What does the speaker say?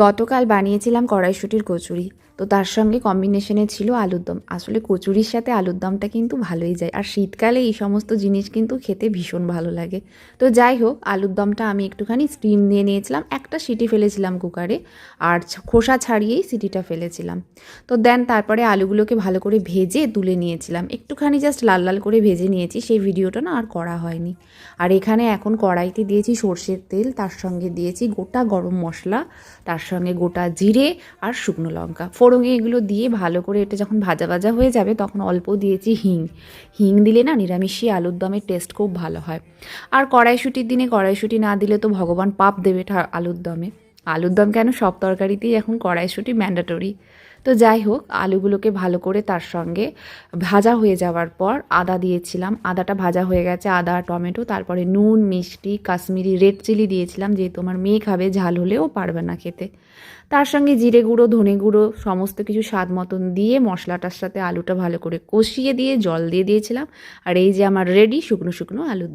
গতকাল বানিয়েছিলাম কড়াইশুঁটির কচুরি। তো তার সঙ্গে কম্বিনেশনে ছিল আলুর দম। আসলে কচুরির সাথে আলুর দমটা কিন্তু ভালোই যায়। আর শীতকালে এই সমস্ত জিনিস কিন্তু খেতে ভীষণ ভালো লাগে। তো যাই হোক, আলুর দমটা আমি একটুখানি স্টিম দিয়ে নিয়েছিলাম। একটা সিটি ফেলেছিলাম কুকারে, আর খোসা ছাড়িয়েই সিটিটা ফেলেছিলাম। তো দেন তারপরে আলুগুলোকে ভালো করে ভেজে তুলে নিয়েছিলাম। একটুখানি জাস্ট লাল লাল করে ভেজে নিয়েছি, সেই ভিডিওটা না আর করা হয়নি। আর এখানে এখন কড়াইতে দিয়েছি সর্ষের তেল, তার সঙ্গে দিয়েছি গোটা গরম মশলা, তার সঙ্গে গোটা জিরে আর শুকনো লঙ্কা ফোড়ঙে এগুলো দিয়ে ভালো করে এটা যখন ভাজা ভাজা হয়ে যাবে তখন অল্প দিয়েছি হিং। হিং দিলে না নিরামিষি আলুর দমের টেস্ট খুব ভালো হয়। আর কড়াইশুঁটির দিনে কড়াইশুঁটি না দিলে তো ভগবান পাপ দেবে আলুর দমে। আলুর দম কেন, সব তরকারিতেই এখন কড়াইশুঁটি ম্যান্ডেটরি। তো যাই হোক, আলুগুলোকে ভালো করে তার সঙ্গে ভাজা হয়ে যাওয়ার পর আদা দিয়েছিলাম। আদাটা ভাজা হয়ে গেছে, আদা টমেটো, তারপরে নুন মিষ্টি কাশ্মীরি রেড চিলি দিয়েছিলাম, যেহেতু আমার মেয়ে খাবে, ঝাল হলেও পারবে না খেতে। তার সঙ্গে জিরে গুঁড়ো ধনে গুঁড়ো সমস্ত কিছু স্বাদ মতন দিয়ে মশলাটার সাথে আলুটা ভালো করে কষিয়ে দিয়ে জল দিয়ে দিয়েছিলাম। আর এই যে আমার রেডি শুকনো শুকনো আলু।